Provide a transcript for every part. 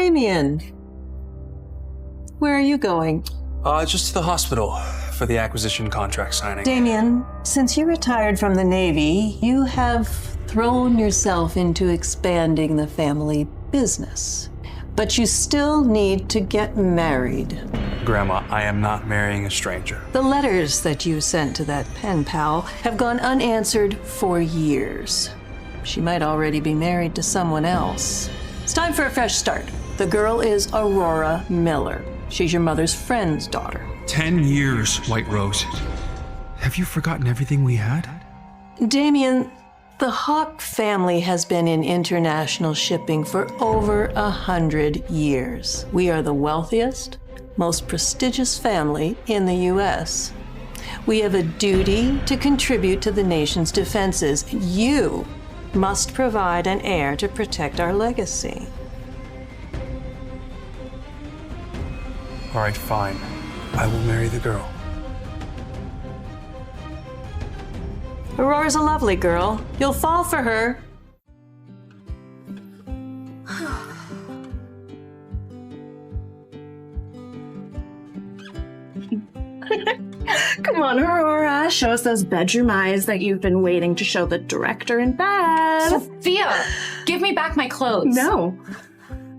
Damien, where are you going? Just to the hospital for the acquisition contract signing. Damien, since you retired from the Navy, you have thrown yourself into expanding the family business. But you still need to get married. Grandma, I am not marrying a stranger. The letters that you sent to that pen pal have gone unanswered for years. She might already be married to someone else. It's time for a fresh start. The girl is Aurora Miller. She's your mother's friend's daughter. 10 years, White Rose. Have you forgotten everything we had? Damien, the Hawke family has been in international shipping for over 100 years. We are the wealthiest, most prestigious family in the U.S. We have a duty to contribute to the nation's defenses. You must provide an heir to protect our legacy. All right, fine. I will marry the girl. Aurora's a lovely girl. You'll fall for her. Come on, Aurora. Show us those bedroom eyes that you've been waiting to show the director in bed. Sophia, give me back my clothes. No.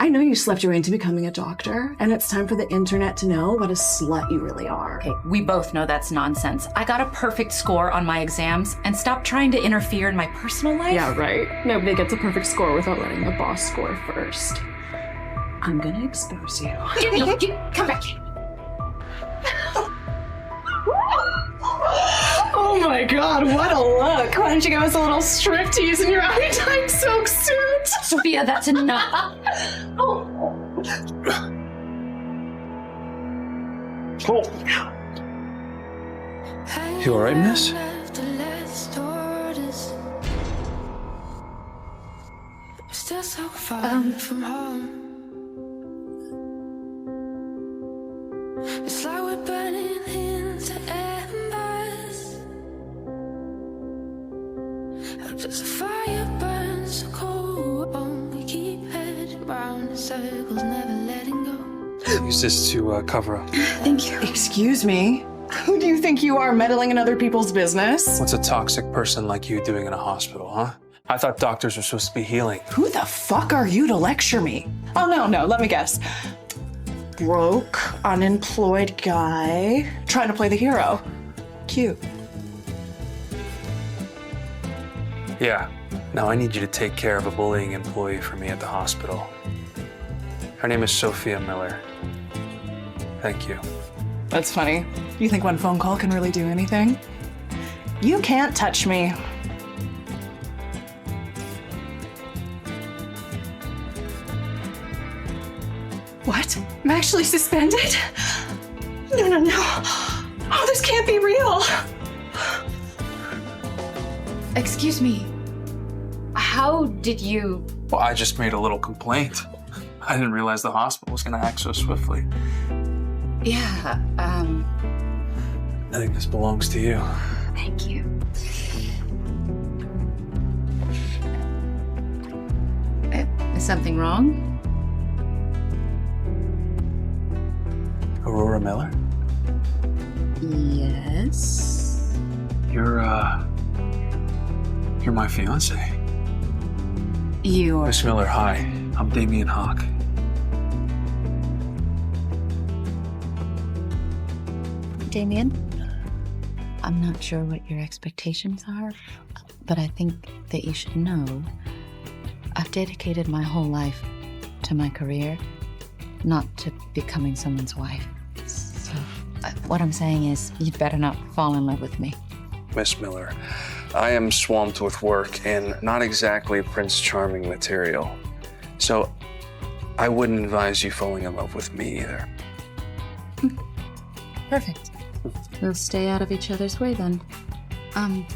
I know you slept your way into becoming a doctor, and it's time for the internet to know what a slut you really are. Okay, we both know that's nonsense. I got a perfect score on my exams, and stop trying to interfere in my personal life. Yeah, right. Nobody gets a perfect score without letting the boss score first. I'm gonna expose you. Come back. Oh my god, what a look! Why don't you give us a little striptease in your iodine soaked suit? Sophia, that's enough. You all right, miss? From home. It's like we're burning into embers. Just a fire burns so cold. We keep heading round in circles, never letting go. Use this to cover up. Thank you. Excuse me? Who do you think you are, meddling in other people's business? What's a toxic person like you doing in a hospital, huh? I thought doctors were supposed to be healing. Who the fuck are you to lecture me? Oh, no, let me guess. Broke, unemployed guy, trying to play the hero. Cute. Yeah. Now I need you to take care of a bullying employee for me at the hospital. Her name is Sophia Miller. Thank you. That's funny. You think one phone call can really do anything? You can't touch me. What? I'm actually suspended? No. Oh, this can't be real. Excuse me. How did you... Well, I just made a little complaint. I didn't realize the hospital was going to act so swiftly. Yeah, I think this belongs to you. thank you. Is something wrong? Aurora Miller? Yes. You're my fiance. You're... Miss Miller, hi. I'm Damien Hawke. Damien, I'm not sure what your expectations are, but I think that you should know I've dedicated my whole life to my career, not to becoming someone's wife. So what I'm saying is you'd better not fall in love with me. Miss Miller, I am swamped with work and not exactly Prince Charming material. So I wouldn't advise you falling in love with me either. Perfect. We'll stay out of each other's way then.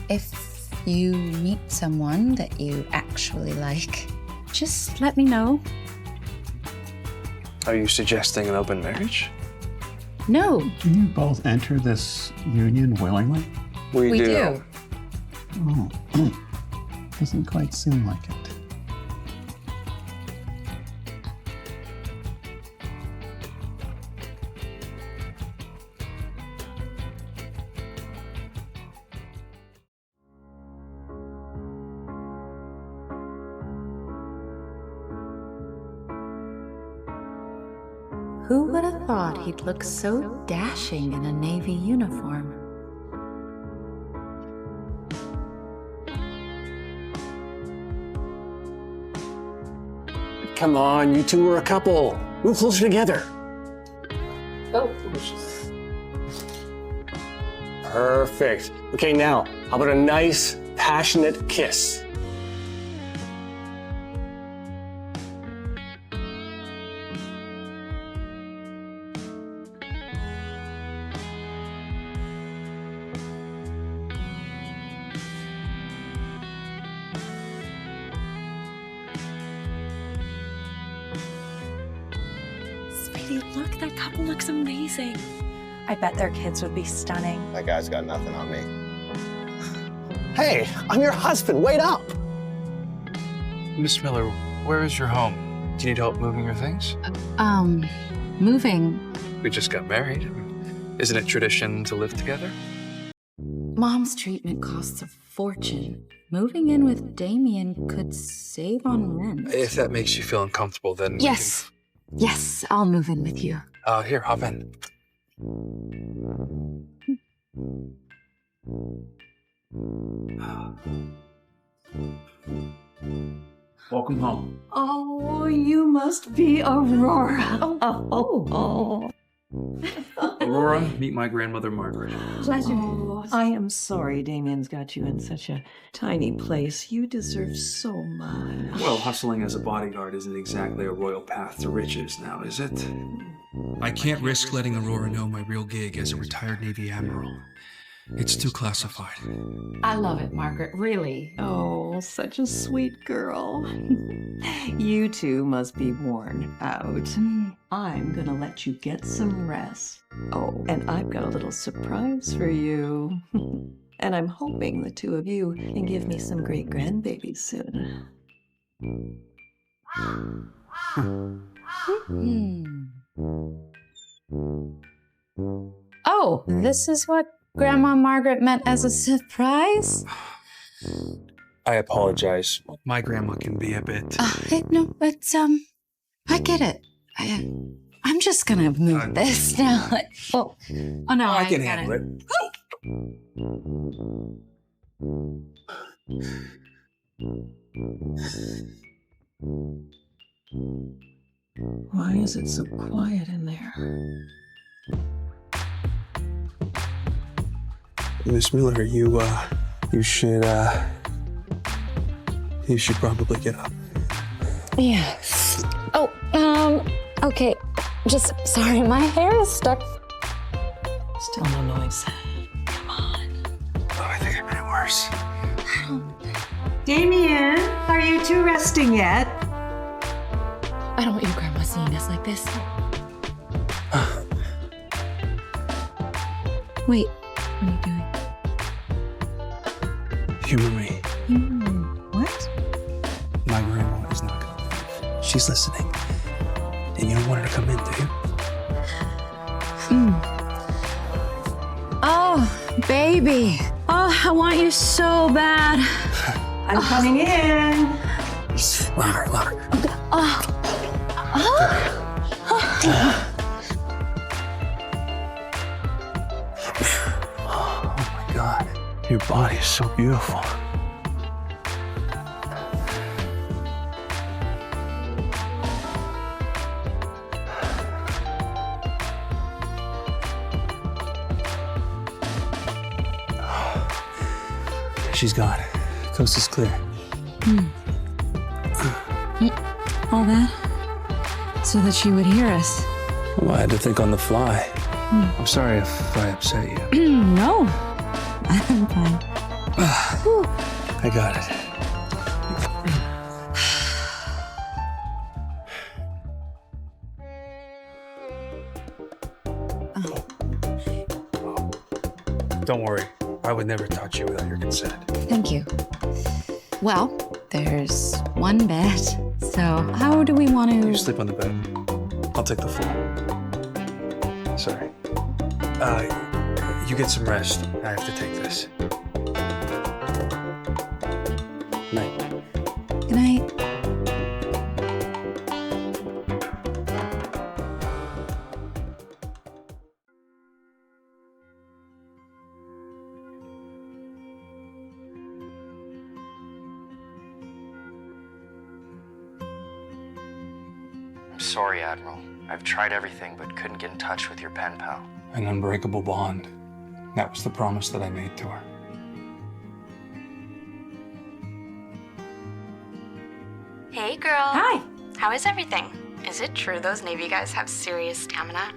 If you meet someone that you actually like, just let me know. Are you suggesting an open marriage? No. Do you both enter this union willingly? We do. Oh, doesn't quite seem like it. Who would have thought he'd look so dashing in a Navy uniform? Come on, you two are a couple. Move closer together. Oh. Perfect. Okay, now, how about a nice, passionate kiss? Sweetie, look, that couple looks amazing. I bet their kids would be stunning. That guy's got nothing on me. Hey, I'm your husband. Wait up. Miss Miller, where is your home? Do you need help moving your things? Moving. We just got married. Isn't it tradition to live together? Mom's treatment costs a fortune. Moving in with Damien could save on rent. If that makes you feel uncomfortable, then Yes. Yes, I'll move in with you. Here, hop in. Welcome home. Oh, you must be Aurora. Oh. Aurora, meet my grandmother, Margaret. Oh, I am sorry Damien's got you in such a tiny place. You deserve so much. Well, hustling as a bodyguard isn't exactly a royal path to riches now, is it? I can't risk letting Aurora know my real gig as a retired Navy admiral. It's too classified. I love it, Margaret, really. Oh, such a sweet girl. You two must be worn out. I'm gonna let you get some rest. Oh, and I've got a little surprise for you. And I'm hoping the two of you can give me some great grandbabies soon. Oh, this is what Grandma Margaret meant as a surprise? I apologize. My grandma can be a bit... No, but, I get it. I'm just gonna move this now. Oh no, I can handle it. Why is it so quiet in there? Miss Miller, you should probably get up. Yeah. Oh, okay. Just sorry, my hair is stuck. Still no noise. Come on. Oh, I think it made it worse. Damien, are you two resting yet? I don't want your grandma seeing us like this. Wait, what are you doing? Humor me. What? My grandma is not gonna leave. She's listening. And you don't want her to come in, do you? Oh, baby. Oh, I want you so bad. I'm coming in. Louder, louder. Oh. Oh my God. Your body is so beautiful. She's gone. Coast is clear. All that? So that she would hear us. Well, I had to think on the fly. I'm sorry if I upset you. No. I'm fine. I got it. Don't worry. I would never touch you without your consent. Thank you. Well, there's one bed. So how do we want to... You sleep on the bed. I'll take the floor. Sorry. You get some rest. I have to take this. Night. Good night. sorry, Admiral. I've tried everything but couldn't get in touch with your pen pal. An unbreakable bond. That was the promise that I made to her. Hey, girl. Hi. How is everything? Is it true those Navy guys have serious stamina?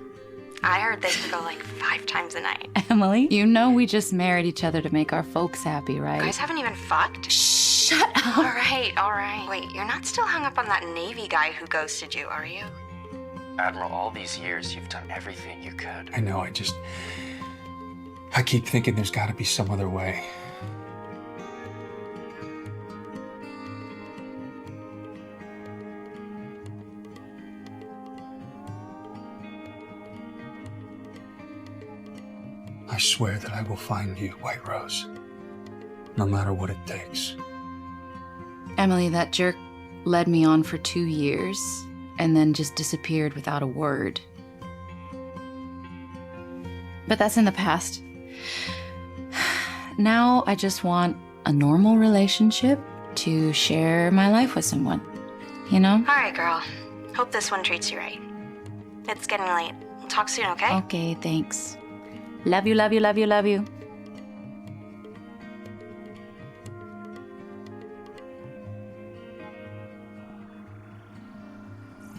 I heard they could go like 5 times a night. Emily, you know we just married each other to make our folks happy, right? You guys haven't even fucked? Shut up. All right. Wait, you're not still hung up on that Navy guy who ghosted you, are you? Admiral, all these years you've done everything you could. I know, I keep thinking there's gotta be some other way. I swear that I will find you, White Rose. No matter what it takes. Emily, that jerk led me on for 2 years and then just disappeared without a word. But that's in the past. Now I just want a normal relationship to share my life with someone, you know? All right, girl. Hope this one treats you right. It's getting late. We'll talk soon, okay? Okay, thanks. Love you, love you, love you, love you.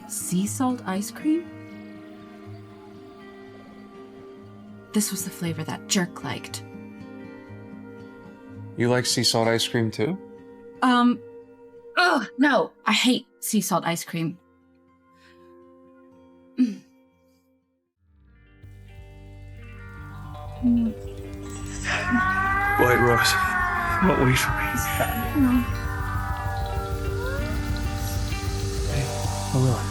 Sea salt ice cream? This was the flavor that jerk liked. You like sea salt ice cream too? No, I hate sea salt ice cream. White Rose, don't wait for me. Hey, Aurora,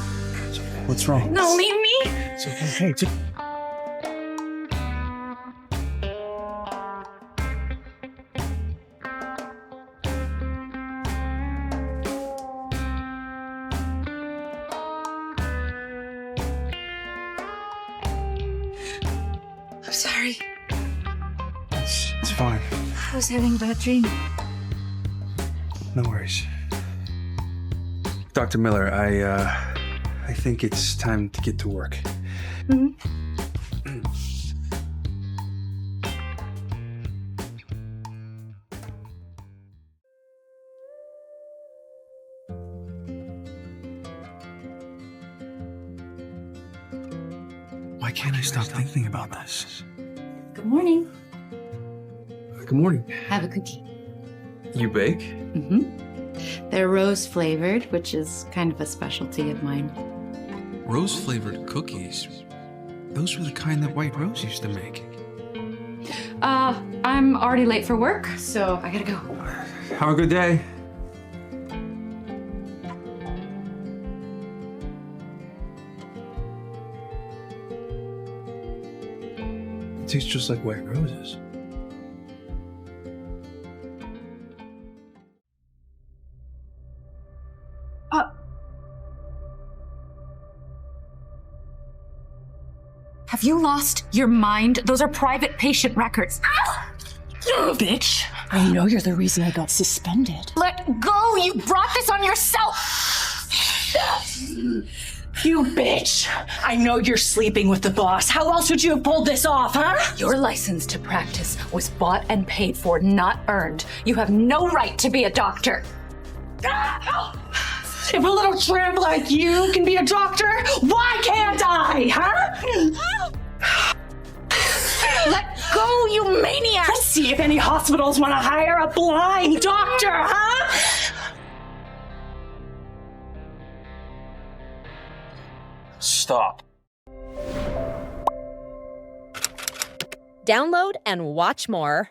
what's wrong? No, leave me! It's okay. Hey, I'm sorry. It's fine. I was having a bad dream. No worries. Dr. Miller, I think it's time to get to work. Why can't I stop thinking about this? Good morning. Good morning. Have a cookie. You bake? Mm-hmm. They're rose flavored, which is kind of a specialty of mine. Rose-flavored cookies? Those were the kind that White Rose used to make. I'm already late for work, so I gotta go. Have a good day. It tastes just like White Roses. Have you lost your mind? Those are private patient records. Bitch, I know you're the reason I got suspended. Let go! You brought this on yourself! You bitch! I know you're sleeping with the boss. How else would you have pulled this off, huh? Your license to practice was bought and paid for, not earned. You have no right to be a doctor. If a little tramp like you can be a doctor, why can't I, huh? Let go, you maniac! Let's see if any hospitals want to hire a blind doctor, huh? Stop. Download and watch more